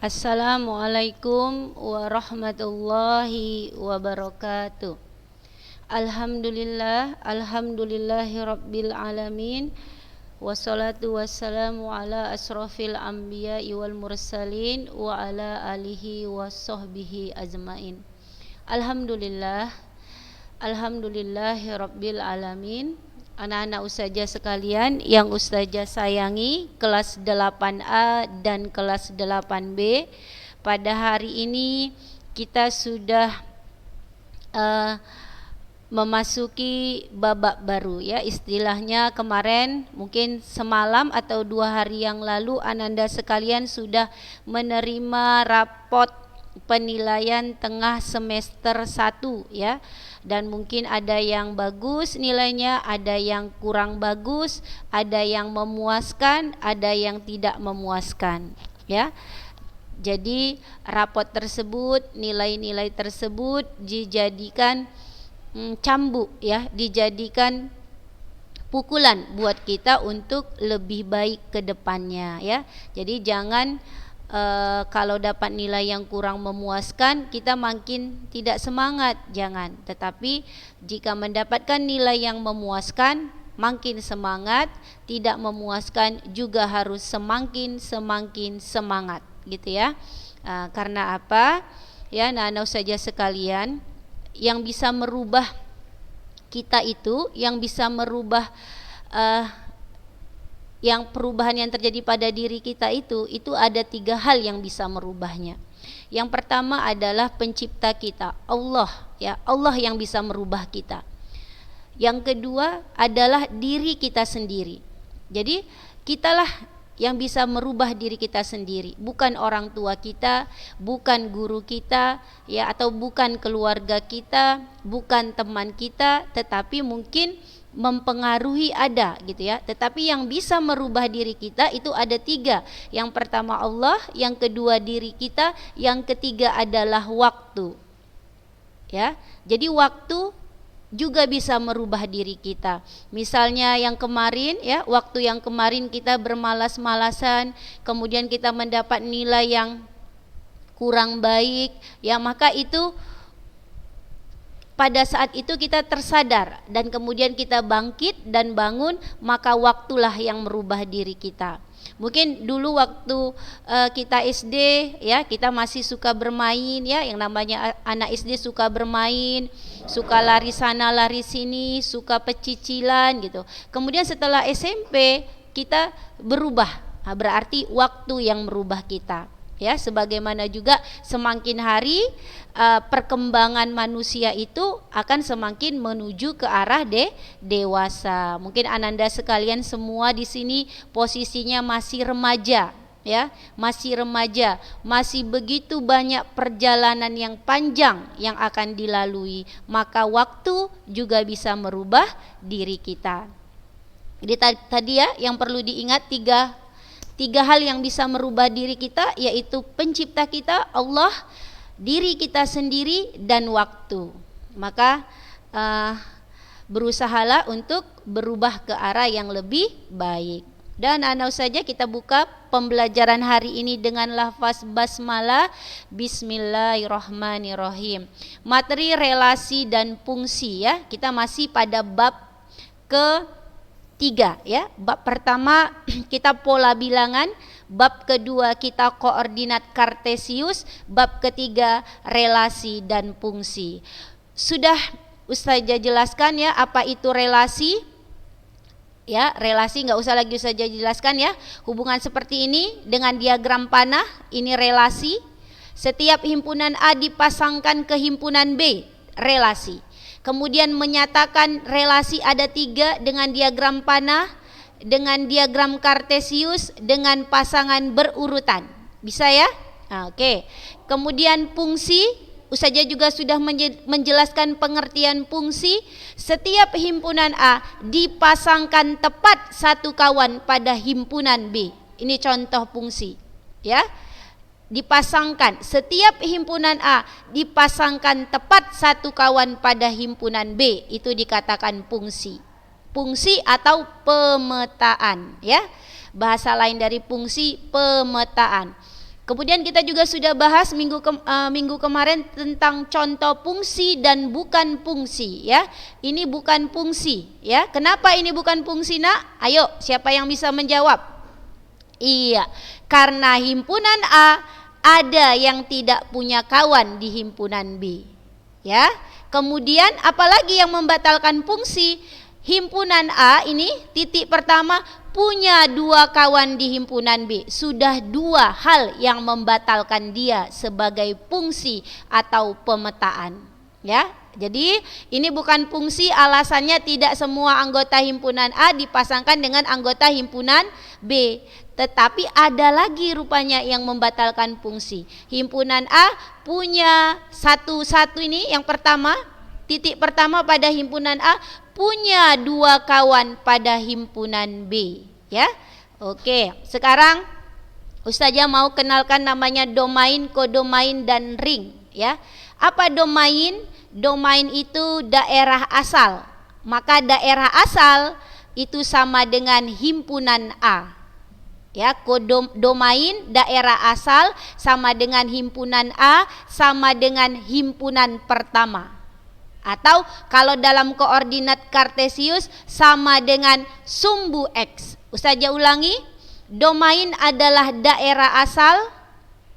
Assalamualaikum warahmatullahi wabarakatuh. Alhamdulillahi rabbil alamin. Wassalatu wassalamu ala asrafil anbiya'i wal mursalin wa ala alihi wassohbihi ajmain. Alhamdulillahi rabbil alamin. Anak-anak ustazah sekalian yang ustazah sayangi, kelas 8A dan kelas 8B, pada hari ini kita sudah memasuki babak baru ya. Istilahnya kemarin mungkin semalam atau 2 hari yang lalu ananda sekalian sudah menerima rapot penilaian tengah semester 1 ya. Dan mungkin ada yang bagus nilainya, ada yang kurang bagus, ada yang memuaskan, ada yang tidak memuaskan ya. Jadi rapot tersebut, nilai-nilai tersebut dijadikan cambuk ya, dijadikan pukulan buat kita untuk lebih baik ke depannya ya. Jadi jangan kalau dapat nilai yang kurang memuaskan kita makin tidak semangat, jangan. Tetapi jika mendapatkan nilai yang memuaskan makin semangat, tidak memuaskan juga harus semakin semangat gitu ya. Karena apa? Ya, anak-anak saja sekalian, yang bisa merubah kita itu, yang bisa merubah yang perubahan yang terjadi pada diri kita itu ada 3 hal yang bisa merubahnya. Yang pertama adalah pencipta kita, Allah ya, Allah yang bisa merubah kita. Yang kedua adalah diri kita sendiri. Jadi kitalah yang bisa merubah diri kita sendiri, bukan orang tua kita, bukan guru kita ya, atau bukan keluarga kita, bukan teman kita, tetapi mungkin mempengaruhi ada gitu ya. Tetapi yang bisa merubah diri kita itu ada 3. Yang pertama Allah, yang kedua diri kita, yang ketiga adalah waktu ya. Jadi waktu juga bisa merubah diri kita. Misalnya yang kemarin ya, waktu yang kemarin kita bermalas-malasan, kemudian kita mendapat nilai yang kurang baik ya, maka itu pada saat itu kita tersadar dan kemudian kita bangkit dan bangun, maka waktulah yang merubah diri kita. Mungkin dulu waktu kita SD ya, kita masih suka bermain ya, yang namanya anak SD suka bermain, suka lari sana lari sini, suka pecicilan gitu. Kemudian setelah SMP kita berubah, berarti waktu yang merubah kita. Ya, sebagaimana juga semakin hari perkembangan manusia itu akan semakin menuju ke arah dewasa. Mungkin ananda sekalian semua di sini posisinya masih remaja ya, masih remaja, masih begitu banyak perjalanan yang panjang yang akan dilalui, maka waktu juga bisa merubah diri kita. Jadi tadi ya yang perlu diingat, tiga hal yang bisa merubah diri kita, yaitu pencipta kita Allah, diri kita sendiri, dan waktu. Maka berusahalah untuk berubah ke arah yang lebih baik. Dan anak saja kita buka pembelajaran hari ini dengan lafaz basmalah. Bismillahirrahmanirrahim. Materi relasi dan fungsi ya. Kita masih pada bab ke-3 ya. Bab pertama kita pola bilangan, bab kedua kita koordinat kartesius, bab ketiga relasi dan fungsi. Sudah Ustazah jelaskan ya apa itu relasi. Ya, relasi nggak usah lagi Ustazah jelaskan ya. Hubungan seperti ini dengan diagram panah, ini relasi. Setiap himpunan A dipasangkan ke himpunan B, relasi. Kemudian menyatakan relasi ada 3 dengan diagram panah, dengan diagram kartesius, dengan pasangan berurutan. Bisa ya? Oke. Kemudian fungsi, Ustazah juga sudah menjelaskan pengertian fungsi. Setiap himpunan A dipasangkan tepat satu kawan pada himpunan B. Ini contoh fungsi ya. Dipasangkan, setiap himpunan A dipasangkan tepat satu kawan pada himpunan B, itu dikatakan fungsi. Fungsi atau pemetaan ya. Bahasa lain dari fungsi, pemetaan. Kemudian kita juga sudah bahas minggu kemarin tentang contoh fungsi dan bukan fungsi, ya. Ini bukan fungsi, ya. Kenapa ini bukan fungsi, Nak? Ayo, siapa yang bisa menjawab? Iya, karena himpunan A ada yang tidak punya kawan di himpunan B, ya. Kemudian apalagi yang membatalkan fungsi? Himpunan A ini titik pertama punya 2 kawan di himpunan B. Sudah 2 hal yang membatalkan dia sebagai fungsi atau pemetaan, ya. Jadi ini bukan fungsi, alasannya tidak semua anggota himpunan A dipasangkan dengan anggota himpunan B. Tetapi ada lagi rupanya yang membatalkan fungsi. Himpunan A punya satu ini yang pertama, titik pertama pada himpunan A punya 2 kawan pada himpunan B, ya. Oke, sekarang Ustazah mau kenalkan namanya domain, kodomain dan ring, ya. Apa domain? Domain itu daerah asal. Maka daerah asal itu sama dengan himpunan A. Ya, domain daerah asal sama dengan himpunan A sama dengan himpunan pertama. Atau kalau dalam koordinat Kartesius sama dengan sumbu X. Ustazah ulangi, domain adalah daerah asal.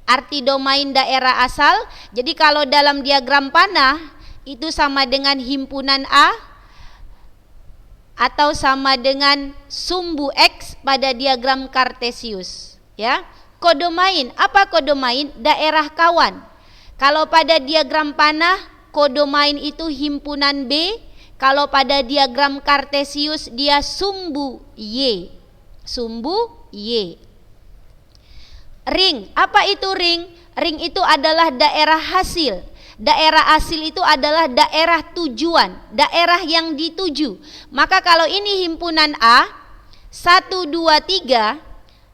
Arti domain daerah asal. Jadi kalau dalam diagram panah itu sama dengan himpunan A atau sama dengan sumbu X pada diagram Kartesius, ya. Kodomain, apa kodomain? Daerah kawan. Kalau pada diagram panah, kodomain itu himpunan B. Kalau pada diagram Kartesius dia sumbu Y. Sumbu Y. Ring, apa itu ring? Ring itu adalah daerah hasil. Daerah hasil itu adalah daerah tujuan, daerah yang dituju. Maka kalau ini himpunan A 1, 2, 3,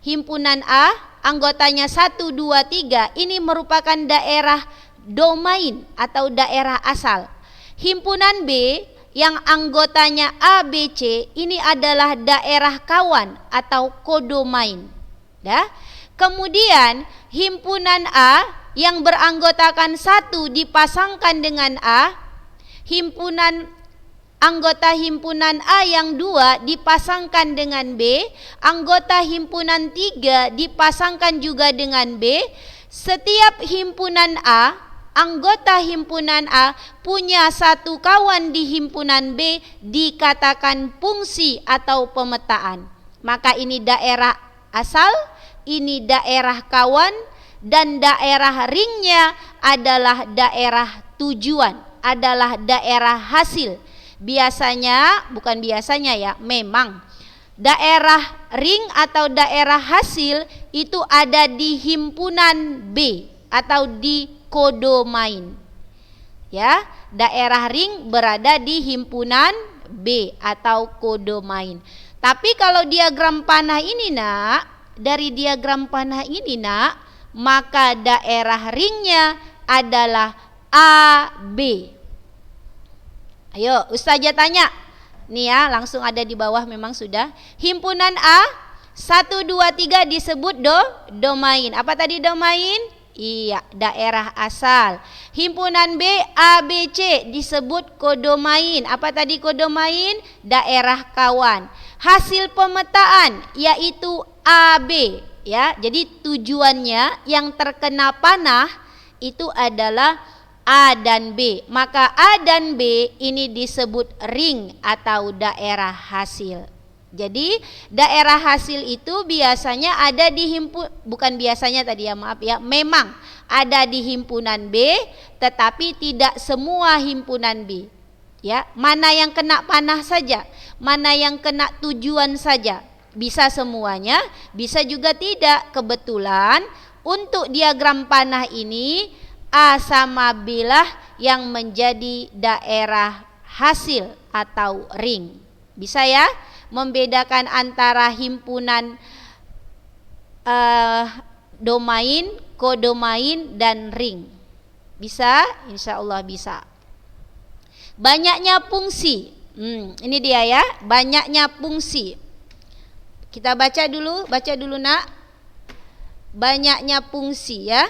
himpunan A anggotanya 1, 2, 3, ini merupakan daerah domain atau daerah asal. Himpunan B yang anggotanya A, B, C ini adalah daerah kawan atau kodomain, ya. Kemudian himpunan A yang beranggotakan 1 dipasangkan dengan A, anggota himpunan A yang 2 dipasangkan dengan B, anggota himpunan 3 dipasangkan juga dengan B. Setiap himpunan A, anggota himpunan A punya 1 kawan di himpunan B dikatakan fungsi atau pemetaan. Maka ini daerah asal, ini daerah kawan, dan daerah ringnya adalah daerah tujuan, adalah daerah hasil. Biasanya, bukan biasanya ya, memang daerah ring atau daerah hasil itu ada di himpunan B atau di kodomain. Ya, daerah ring berada di himpunan B atau kodomain. Tapi kalau diagram panah ini, Nak, dari diagram panah ini, Nak, maka daerah ringnya adalah AB. Ayo, Ustazah tanya. Nih ya, langsung ada di bawah memang sudah. Himpunan A 1, 2, 3 disebut domain. Apa tadi domain? Iya, daerah asal. Himpunan B, A, B, C disebut kodomain. Apa tadi kodomain? Daerah kawan. Hasil pemetaan yaitu AB. Ya, jadi tujuannya yang terkena panah itu adalah A dan B. Maka A dan B ini disebut ring atau daerah hasil. Jadi daerah hasil itu biasanya ada di bukan biasanya tadi ya, maaf ya, memang ada di himpunan B, tetapi tidak semua himpunan B. Ya, mana yang kena panah saja, mana yang kena tujuan saja. Bisa semuanya, bisa juga tidak. Kebetulan untuk diagram panah ini A sama B lah yang menjadi daerah hasil atau ring. Bisa ya membedakan antara himpunan domain, kodomain dan ring. Bisa? Insya Allah bisa. Banyaknya fungsi. Ini dia ya, banyaknya fungsi. Kita baca dulu Nak. banyaknya fungsi ya.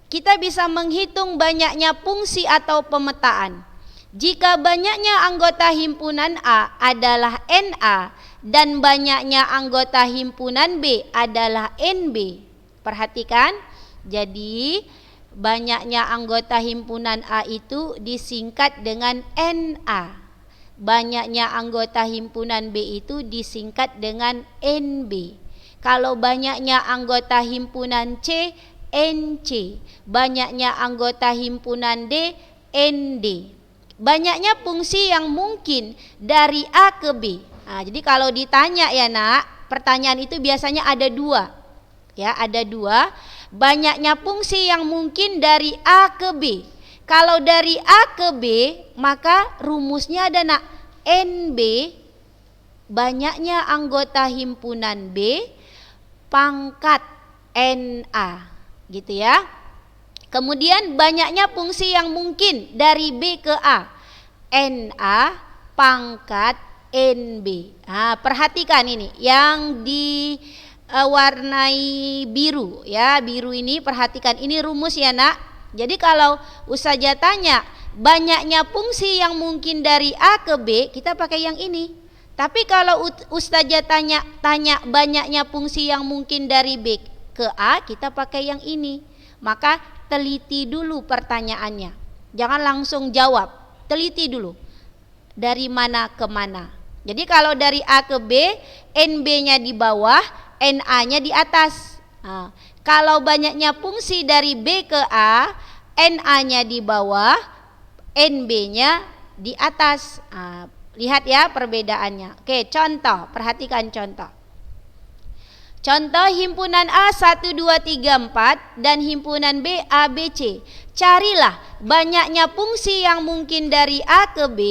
Kita bisa menghitung banyaknya fungsi atau pemetaan. Jika banyaknya anggota himpunan A adalah NA dan banyaknya anggota himpunan B adalah NB. Perhatikan, jadi banyaknya anggota himpunan A itu disingkat dengan NA. Banyaknya anggota himpunan B itu disingkat dengan NB. Kalau banyaknya anggota himpunan C, NC. Banyaknya anggota himpunan D, ND. Banyaknya fungsi yang mungkin dari A ke B. Nah, jadi kalau ditanya ya nak, pertanyaan itu biasanya ada dua. Ya, ada dua. Banyaknya fungsi yang mungkin dari A ke B. Kalau dari A ke B, maka rumusnya ada nak, NB banyaknya anggota himpunan B pangkat NA, gitu ya. Kemudian banyaknya fungsi yang mungkin dari B ke A, NA pangkat NB. Nah, perhatikan ini yang diwarnai biru ya, biru ini perhatikan, ini rumus ya nak. Jadi kalau Ustazah tanya banyaknya fungsi yang mungkin dari A ke B, kita pakai yang ini. Tapi kalau Ustazah tanya banyaknya fungsi yang mungkin dari B ke A, kita pakai yang ini. Maka teliti dulu pertanyaannya, jangan langsung jawab, teliti dulu dari mana ke mana. Jadi kalau dari A ke B, NB-nya di bawah, NA-nya di atas. Nah, kalau banyaknya fungsi dari B ke A, NA-nya di bawah, NB-nya di atas. Nah, lihat ya perbedaannya. Oke, contoh, perhatikan contoh. Contoh himpunan A 1, 2, 3, 4 dan himpunan B A, B, C. Carilah banyaknya fungsi yang mungkin dari A ke B,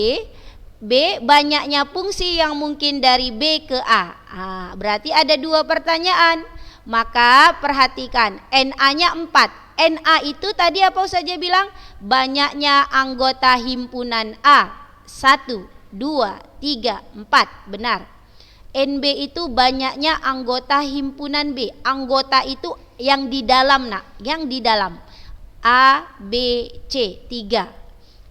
B banyaknya fungsi yang mungkin dari B ke A. Nah, berarti ada dua pertanyaan. Maka perhatikan, NA-nya 4. NA itu tadi apa saja bilang? Banyaknya anggota himpunan A 1, 2, 3, 4. Benar. NB itu banyaknya anggota himpunan B. Anggota itu yang di dalam nak, yang di dalam. A, B, C, 3.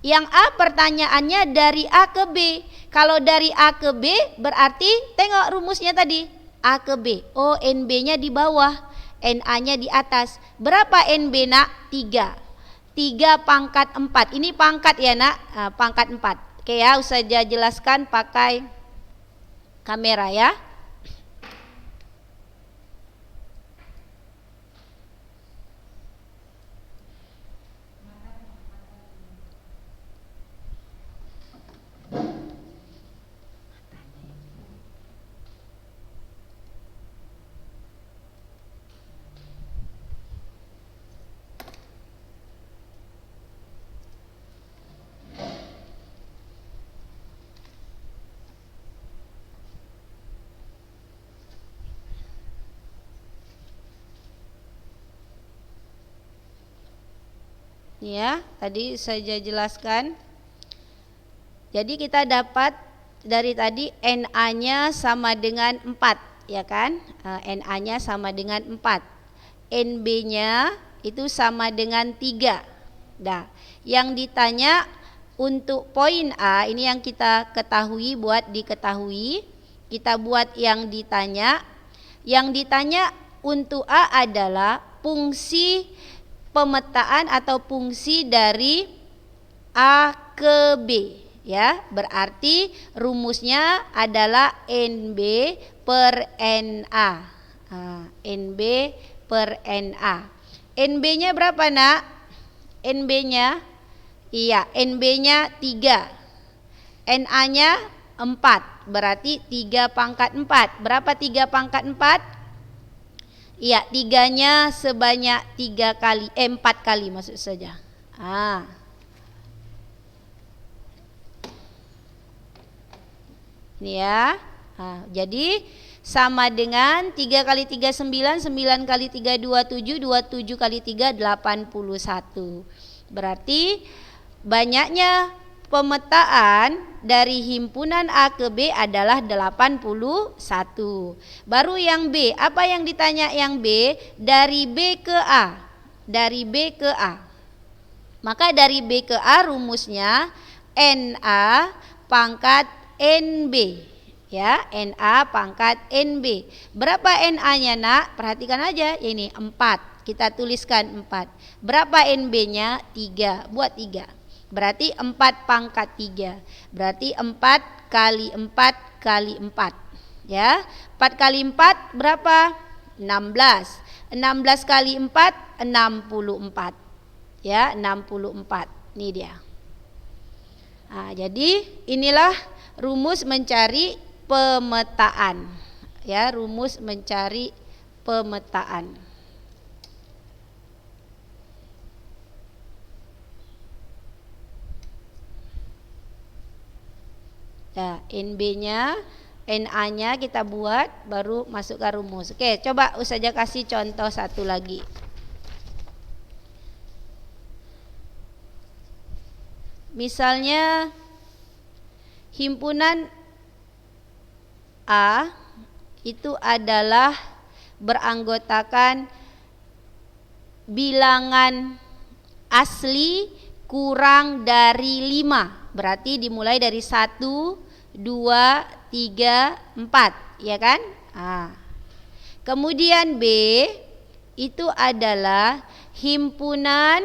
Yang A pertanyaannya dari A ke B. Kalau dari A ke B berarti tengok rumusnya tadi. A ke B. Oh, NB-nya di bawah, NA-nya di atas. Berapa NB nak? 3. 3 pangkat 4. Ini pangkat ya nak, pangkat 4. Oke ya, Ustazah jelaskan pakai kamera ya. Ya, tadi saya jelaskan. Jadi kita dapat dari tadi NA-nya sama dengan 4, ya kan? NA-nya sama dengan 4. NB-nya itu sama dengan 3. Nah, yang ditanya untuk poin A, ini yang kita ketahui, buat diketahui. Kita buat yang ditanya. Yang ditanya untuk A adalah fungsi pemetaan atau fungsi dari A ke B ya, berarti rumusnya adalah NB per NA. NB per NA. NB-nya berapa nak? NB-nya iya, NB-nya 3, NA-nya 4, berarti 3 pangkat 4. Berapa 3 pangkat 4? Iya, 3-nya sebanyak 4 kali maksud saja. Ini ya. Jadi sama dengan 3 kali 3 9, 9 kali 3 27, 27 kali 3 81. Berarti banyaknya pemetaan dari himpunan A ke B adalah 81. Baru yang B, apa yang ditanya yang B? Dari B ke A. Dari B ke A. Maka dari B ke A rumusnya NA pangkat NB. Ya, NA pangkat NB. Berapa NA-nya, Nak? Perhatikan aja, ini 4. Kita tuliskan 4. Berapa NB-nya? 3. Buat 3. Berarti 4 pangkat 3. Berarti 4 kali 4 kali 4. Ya, 4 kali 4 berapa? 16. 16 kali 4 64. Ya, 64. Ini dia. Nah, jadi inilah rumus mencari pemetaan. Ya, rumus mencari pemetaan. Nah, NB-nya, NA-nya kita buat, baru masukkan rumus. Oke, coba Ustazah kasih contoh satu lagi. Misalnya himpunan A itu adalah beranggotakan bilangan asli kurang dari 5. Berarti dimulai dari 1, 2, 3, 4, ya kan? Kemudian B itu adalah himpunan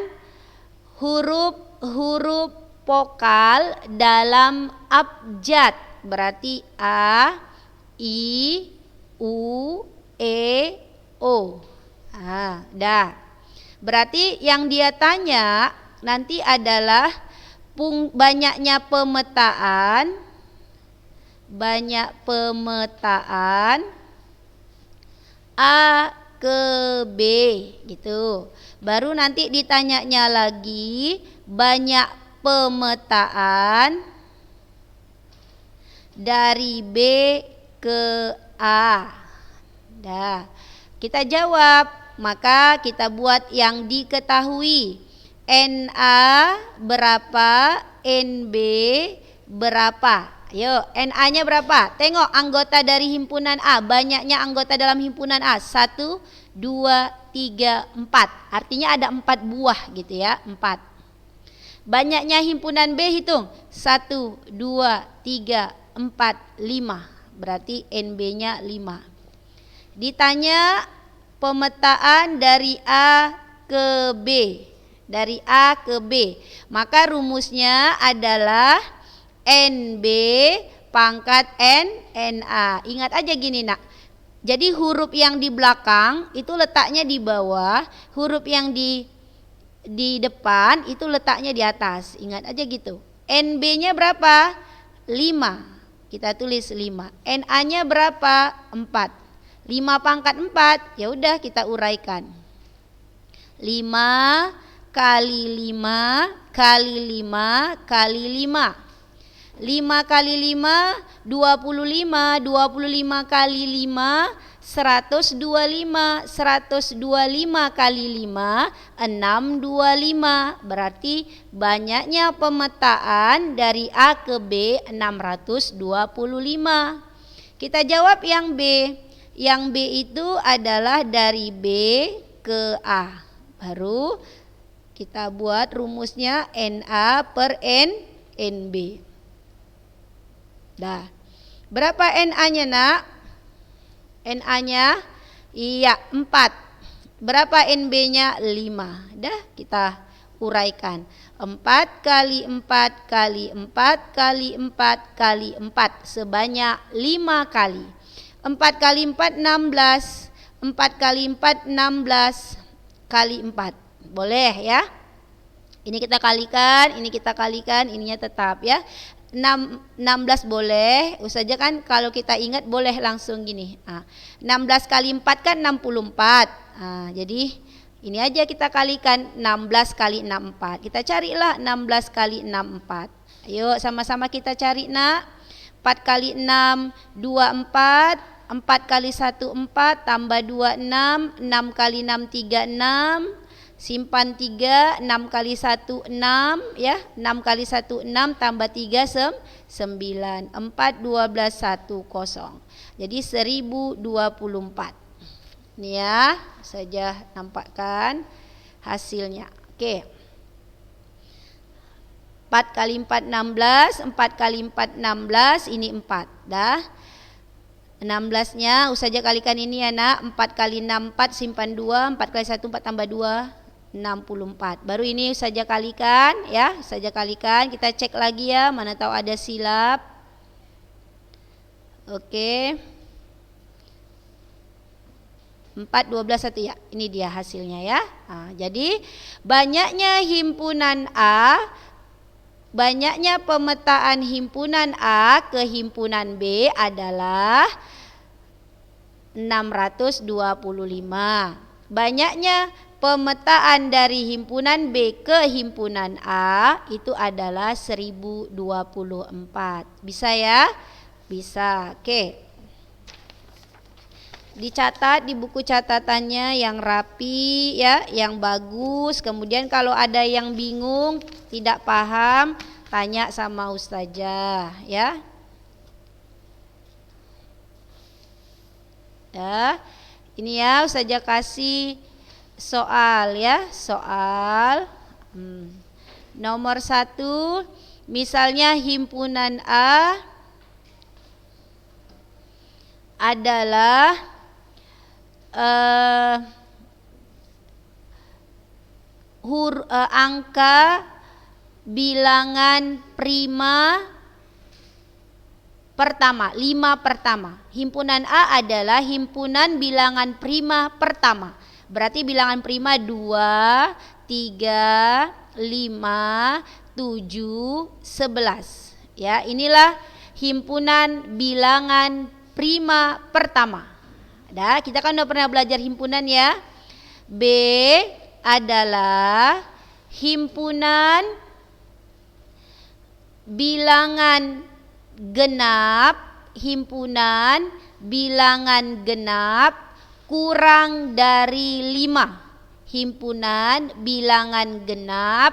huruf-huruf vokal dalam abjad. Berarti A, I, U, E, O. Dah. Berarti yang dia tanya nanti adalah banyaknya pemetaan, A ke B gitu. Baru nanti ditanyanya lagi banyak pemetaan dari B ke A. Dah. Kita jawab, maka kita buat yang diketahui. NA berapa, NB berapa. Ayo, NA-nya berapa? Tengok anggota dari himpunan A. Banyaknya anggota dalam himpunan A. 1, 2, 3, 4. Artinya ada 4 buah gitu ya. 4. Banyaknya himpunan B hitung. 1, 2, 3, 4, 5. Berarti NB-nya 5. Ditanya pemetaan dari A ke B. Dari A ke B. Maka rumusnya adalah NB pangkat NA. Ingat aja gini, Nak. Jadi huruf yang di belakang itu letaknya di bawah, huruf yang di depan itu letaknya di atas. Ingat aja gitu. NB-nya berapa? 5. Kita tulis 5. NA-nya berapa? 4. 5 pangkat 4. Ya udah kita uraikan. 5 kali 5 kali 5 kali 5. 5 kali 5 25. 25 kali 5 125. 125 kali 5 625. Berarti banyaknya pemetaan dari A ke B 625. Kita jawab yang B. Yang B itu adalah dari B ke A. Baru kita buat rumusnya NA per NB. Dah. Berapa NA-nya, Nak? NA-nya iya 4. Berapa NB-nya? 5. Dah kita uraikan. 4 kali 4 kali 4 kali 4 kali 4 sebanyak 5 kali. 4 kali 4 16. 4 kali 4 16 kali 4. Boleh ya? Ini kita kalikan, ini kita kalikan, ininya tetap ya. 16 boleh, saja kan kalau kita ingat boleh langsung gini. 16 kali 4 kan 64. Jadi ini aja kita kalikan 16 kali 64. Kita carilah 16 kali 64. Ayo sama-sama kita cari, Nak. 4 kali 6 24. 4 kali 1 4 tambah 2 6. 6 kali 6 36. Simpan 3, 6 kali 1 6 ya. 6 kali 1 6 tambah 3 9. 4 12 1 0. Jadi 1024. Ini ya, saja nampakkan hasilnya. Oke. 4 kali 4 16, 4 kali 4 16, ini 4 dah. 16-nya Ustazah kalikan ini ya nak. 4 kali 6 4, simpan 2, 4 kali 1 4 tambah 2 64. Baru ini Ustazah kalikan ya, Ustazah kalikan, kita cek lagi ya, mana tahu ada silap. Oke. 4 12 1 ya. Ini dia hasilnya ya. Nah, jadi banyaknya himpunan A, banyaknya pemetaan himpunan A ke himpunan B adalah 625. Banyaknya pemetaan dari himpunan B ke himpunan A itu adalah 1024. Bisa ya? Bisa. Oke. Dicatat di buku catatannya yang rapi ya, yang bagus. Kemudian kalau ada yang bingung, tidak paham, tanya sama ustazah ya. Ya. Ini ya ustazah kasih soal ya, soal nomor 1, misalnya himpunan A adalah angka bilangan prima pertama, 5 pertama. Himpunan A adalah himpunan bilangan prima pertama. Berarti bilangan prima 2, 3, 5, 7, 11. Ya, inilah himpunan bilangan prima pertama. Dah, kita kan udah pernah belajar himpunan ya. B adalah himpunan bilangan genap, himpunan bilangan genap kurang dari 5. Himpunan bilangan genap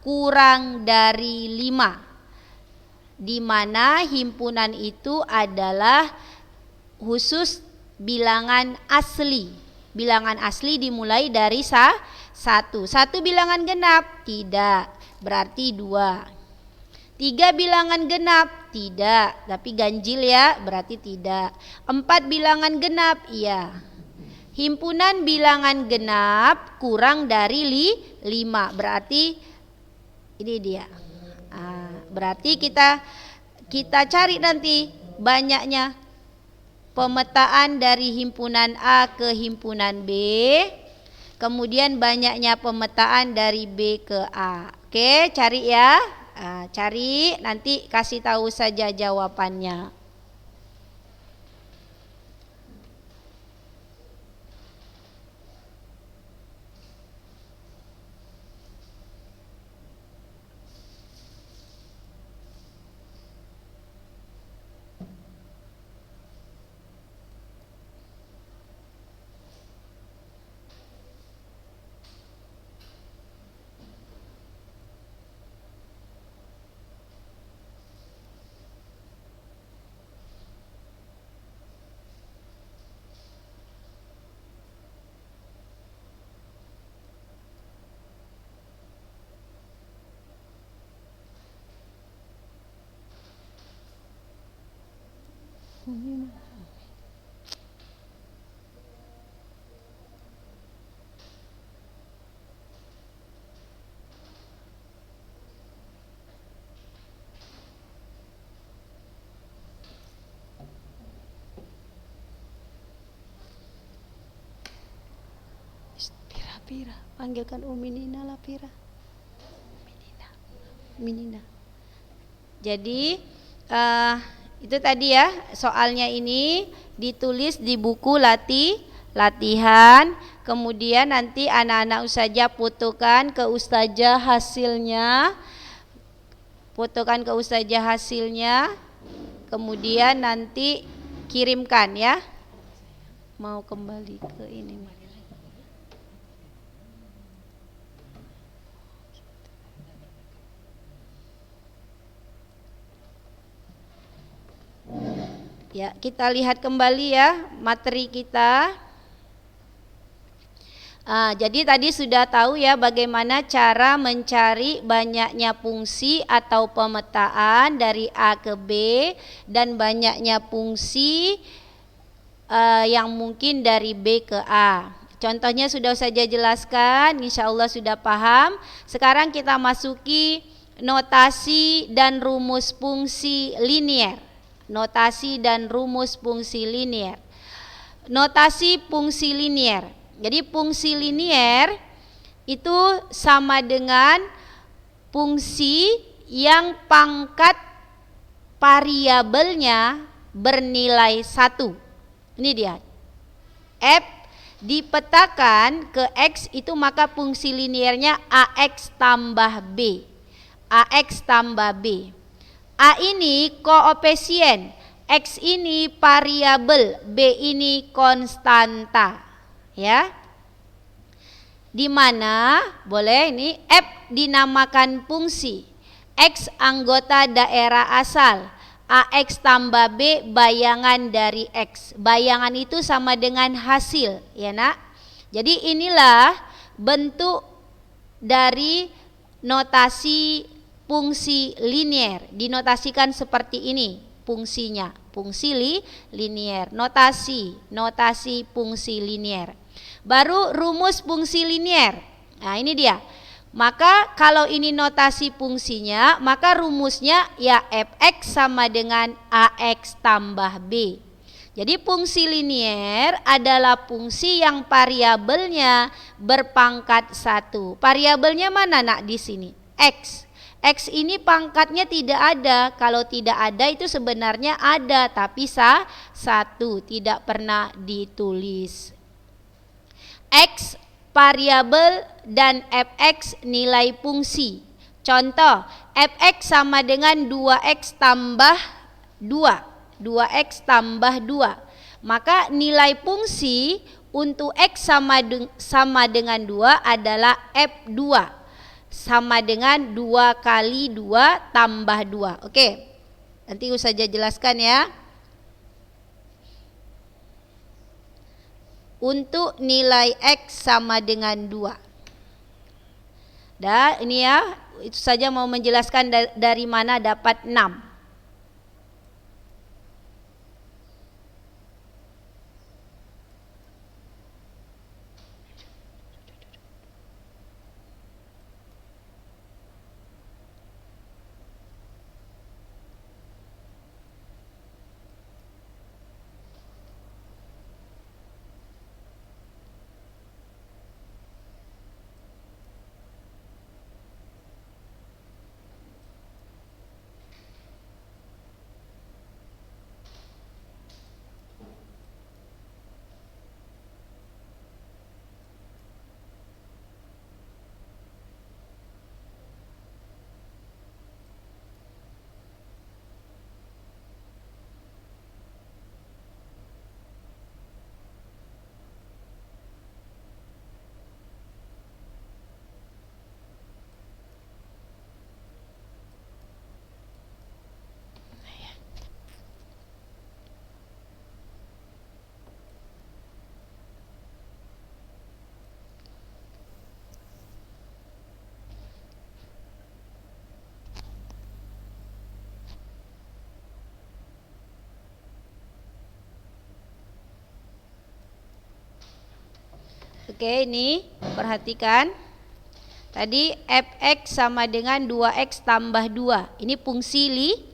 kurang dari 5. Di mana himpunan itu adalah khusus bilangan asli. Bilangan asli dimulai dari 1. 1 bilangan genap? Tidak, berarti 2. 3 bilangan genap? Tidak, tapi ganjil ya, berarti tidak. 4 bilangan genap? Iya. Himpunan bilangan genap kurang dari 5, berarti ini dia. Berarti kita cari nanti banyaknya pemetaan dari himpunan A ke himpunan B, kemudian banyaknya pemetaan dari B ke A. Oke, cari ya. Cari, nanti kasih tahu saja jawabannya. Pira, panggilkan Umi Nina lah Pira. Umi Nina. Jadi itu tadi ya, soalnya ini ditulis di buku latihan, kemudian nanti anak-anak ustazah fotokan ke ustazah hasilnya, kemudian nanti kirimkan ya. Mau kembali ke ini. Ya, kita lihat kembali ya materi kita. Jadi tadi sudah tahu ya bagaimana cara mencari banyaknya fungsi atau pemetaan dari A ke B dan banyaknya fungsi yang mungkin dari B ke A. Contohnya sudah saya jelaskan, insya Allah sudah paham. Sekarang kita masuki notasi dan rumus fungsi linier. Notasi dan rumus fungsi linier. Notasi fungsi linier. Jadi fungsi linier itu sama dengan fungsi yang pangkat variabelnya bernilai 1. Ini dia. F dipetakan ke X itu maka fungsi liniernya AX tambah B. AX tambah B. A ini koefisien, X ini variabel, B ini konstanta. Ya. Di mana boleh ini F dinamakan fungsi, X anggota daerah asal, AX tambah B bayangan dari X. Bayangan itu sama dengan hasil, ya nak. Jadi inilah bentuk dari notasi fungsi linier. Dinotasikan seperti ini fungsinya. Fungsi linier. Notasi fungsi linier. Baru rumus fungsi linier. Nah, ini dia. Maka kalau ini notasi fungsinya, maka rumusnya ya fx sama dengan ax tambah b. Jadi fungsi linier adalah fungsi yang variabelnya berpangkat 1. Variabelnya mana nak di sini? X. X ini pangkatnya tidak ada. Kalau tidak ada itu sebenarnya ada, tapi 1 tidak pernah ditulis. X variabel dan fx nilai fungsi. Contoh, fx sama dengan 2x tambah 2. 2x tambah 2. Maka nilai fungsi untuk x sama dengan 2 adalah f2. Sama dengan 2 kali 2 tambah 2. Oke. Nanti saja jelaskan ya. Untuk nilai X sama dengan 2. Dan ini ya, itu saja mau menjelaskan dari mana dapat 6. Oke, ini perhatikan. Tadi fx sama dengan 2x tambah 2. Ini fungsi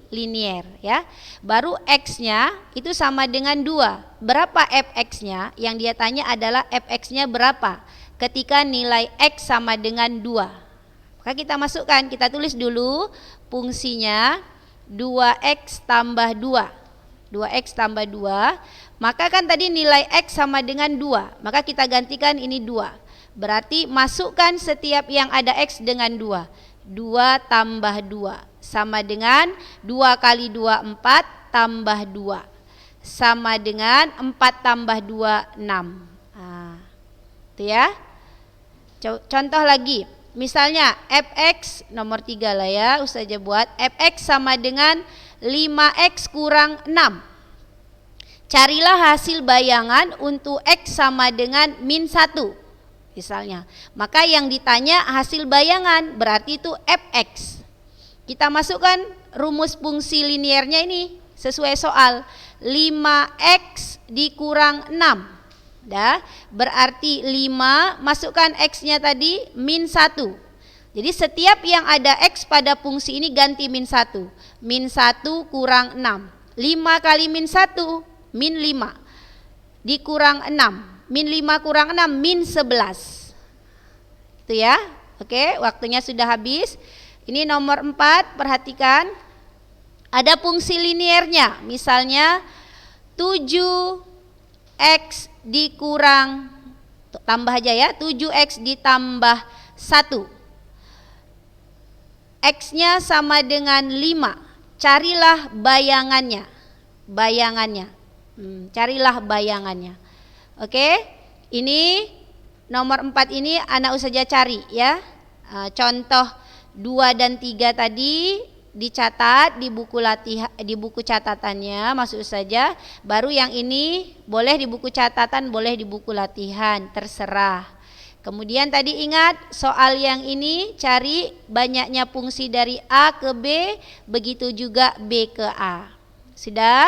linier ya. Baru x-nya itu sama dengan 2. Berapa fx-nya? Yang dia tanya adalah fx-nya berapa ketika nilai x sama dengan 2. Maka kita masukkan, kita tulis dulu fungsinya 2x tambah 2. 2x tambah 2, maka kan tadi nilai x sama dengan 2, maka kita gantikan ini 2. Berarti masukkan setiap yang ada x dengan 2. 2 tambah 2 sama dengan 2 kali 2 4 tambah 2 sama dengan 4 tambah 2 6. Itu ya. Contoh lagi, misalnya fx nomor 3 lah ya, Ustazah buat fx sama dengan 5x kurang 6. Carilah hasil bayangan untuk X sama dengan min 1 misalnya. Maka yang ditanya hasil bayangan berarti itu fx. Kita masukkan rumus fungsi linearnya ini sesuai soal. 5x dikurang 6. Dah, berarti 5 masukkan x-nya tadi min 1. Jadi setiap yang ada x pada fungsi ini ganti min 1. Min 1 kurang 6. 5 kali min 1 min 5 dikurang 6. Min 5 kurang 6 min 11. Itu ya. Oke, waktunya sudah habis. Ini nomor 4, perhatikan. Ada fungsi linearnya. Misalnya 7x dikurang, tambah aja ya, 7x ditambah 1. X-nya sama dengan 5. Carilah bayangannya. Carilah bayangannya. Oke, ini nomor 4 ini anak saja cari ya. Contoh 2 dan 3 tadi dicatat di buku latihan, di buku catatannya maksud saja. Baru yang ini boleh di buku catatan, boleh di buku latihan, terserah. Kemudian tadi ingat soal yang ini cari banyaknya fungsi dari A ke B, begitu juga B ke A. Sudah?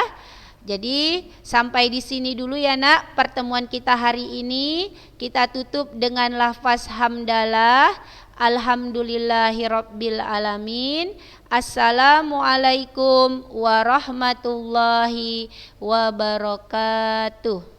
Jadi sampai di sini dulu ya nak pertemuan kita hari ini. Kita tutup dengan lafaz hamdalah. Alhamdulillahirabbil alamin. Assalamualaikum warahmatullahi wabarakatuh.